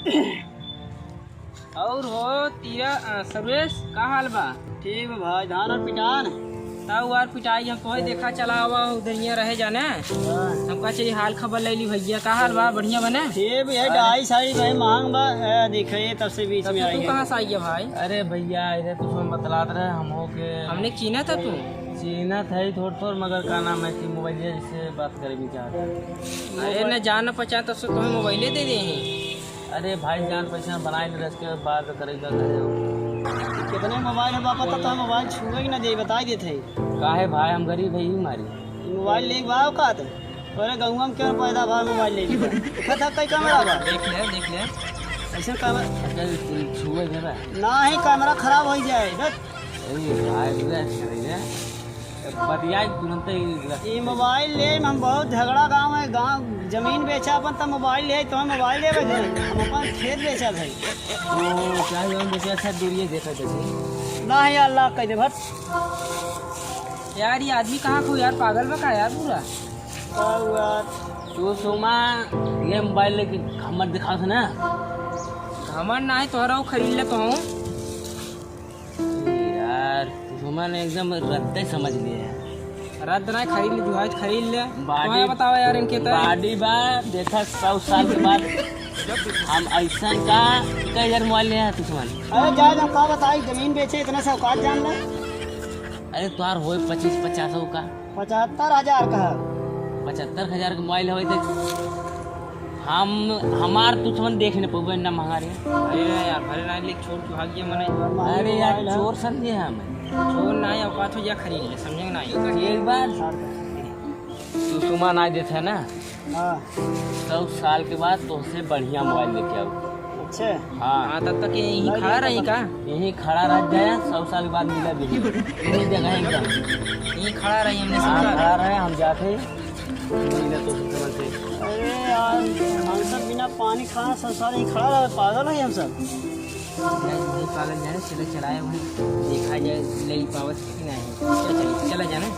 और हो तीरा सर्वेश का हाल बा? ठीक बा भाई। धान और पिटान ताऊ यार पिटाई हम तो देखा चला हुआ उधर रहे जाने हमका चलिए हाल खबर ले ली भैया। का हाल बा? बढ़िया बने? ठीक है। ढाई साड़ी भाई मांग बा देखे तब से बीच में आई तू है। कहाँ से आई है भाई? अरे भैया इधर तो हम बतलात रहे हम हो के हमने चीना था तू चीना था ही थोड़ मगर का नाम है कि मोबाइल से बात करेंगे चाहते। अरे न जान पहचान तो तुम्हें मोबाइले दे दे हैं। अरे भाई जान पहचान बनाए ले इसके बाद करेगा कितने मोबाइल है बापा तो मोबाइल छुए ना दे बता देते काहे भाई हम गरीब है ही मारी मोबाइल ले बाव का तो अरे गहुआ में क्यों पैदा भाई मोबाइल ले लिया था कई कैमरा बा देख ले ऐसे कैमरा छुए देगा ना ही कैमरा खराब हो जाए बतिया तुरंत ये मोबाइल ले हम बहुत झगड़ा गाँव है। गाँव जमीन बेचा अपन तब मोबाइल ले तो हम मोबाइल ले हम अपन खेत बेचा भाई तो क्या बेचे अच्छा दूरिए देखा जैसे ना ही अल्लाह कह दे भट यार ये आदमी कहाँ को यार पागल में का यार पूरा तो सोमा ये मोबाइल लेके हमर दिखा था ना हमर ना है तोहरा खरीद ले कहूँ यार सोमा ने एकदम रद्द समझ लिया रद्द ना खरीद ले जुहाज खरीद ले बाडी बतावा यार इनके तो बाडी बा देखा 100 साल के बाद हम ऐसा का कई हजार मोबाइल ले आया तुझमान। अरे जाए हम का बताई जमीन बेचे इतना सा औकात जान ले। अरे तुहार हो 25-50 का 75,000 का 75,000 का मोबाइल हो तो हम हमार तुझमान देख नहीं पाओगे ना महंगा रे। अरे यार भले ना लिख छोड़ के भाग गया मने। अरे यार चोर समझे हमें छोड़ ना है औकात हो जा खरीद ले समझे ना एक बार तू सुमा ना देता है ना हाँ 100 साल के बाद तो से बढ़िया मोबाइल लेके आओ। अच्छा हाँ तब तक यहीं खड़ा रही का यहीं खड़ा रह जाए 100 साल के बाद मिला भी यही जगह एकदम यहीं खड़ा रही हमने हाँ समझा। खड़ा रहे हम जाते मिला तो से अरे यार हम सब बिना पानी खाना संसार ही खड़ा रहे पागल है हम सब। वही पागल जाने चले चलाए वही देखा जाए ले पावत कि नहीं चला जाना।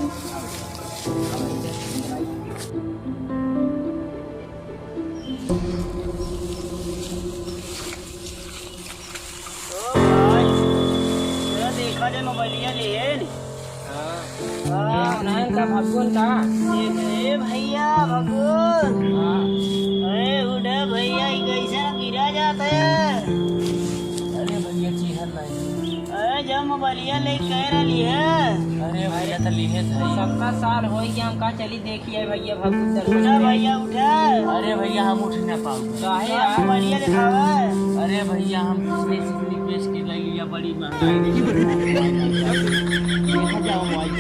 देखा जाए मोबाइलिया लिए का भगवान का ए भैया भगवान अरे उड़ा भैया कैसे ना गिरा जाता है। अरे भैया चीहर नहीं अरे जब मोबाइलिया ले कह रही है अरे भैया तो लिए थे 70 साल हो गया हम का चली देखिए भैया भगवान उठा भैया उठा। अरे भैया हम उठ ना पाओगे काहे यार मोबाइलिया दिखावा। अरे भैया हम पिछले सिकली पेश के ले लिया बड़ी महंगाई देखा जाओ मोबाइल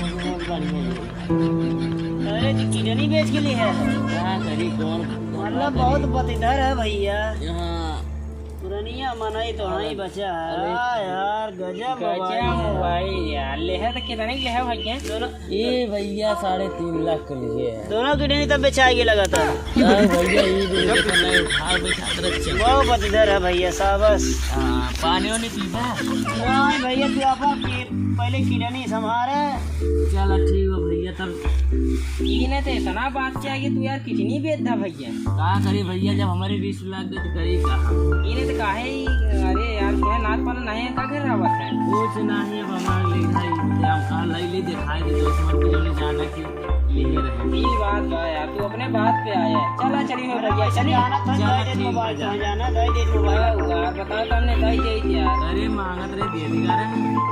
अरे किडनी बेच के लिए है क्या करी कौन मतलब बहुत बतिधर है भैया। यहाँ पुरानिया मनाई तो हाँ ही बचा है यार गजब मोबाइल यार ले है तो कितने ले है भैया? दोनों ये भैया 3.5 लाख के लिए है। दोनों किडनी तब बेचाएगी लगातार। अरे भैया ये देखो नहीं उठा बैठा रखे बहुत बतिधर है भैया साबस। पानी वानी पीता नहीं भैया तू अपन पहले किडनी संभाले। चलो ठीक है भैया तब इन्हें तो इतना बात किया कि तू यार कितनी बेच था भैया? कहा करी भैया जब हमारी 20 लाख गई तो करी कहा इन्हें तो काहे अरे यार तुम्हें नाच पाना नहीं है का कर रहा बात है कुछ नहीं अब हमारे लिए हम कहा ले दिखाई दे दोस्त मत ने जाना कि यही रहे ये बात बा यार तू अपने बात पे आया चला चली हो भैया चली जाना था दे दे मोबाइल कहाँ जाना दे दे मोबाइल। यार बताओ तो हमने दई दी यार। अरे मांगत रहे दे दिया रे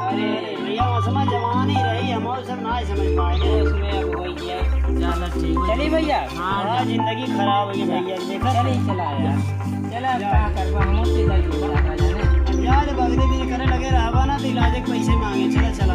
अरे भैया मौसम जवान ही रही हम और सब ना समझ पाए उसमें अब हो गया चलो ठीक है चली भैया। हाँ जिंदगी खराब हो गई भैया देखा चली चला यार चला क्या करवा हम उससे जाने यार बगले दिन करे लगे रहा ना तो इलाज के पैसे मांगे चला चला।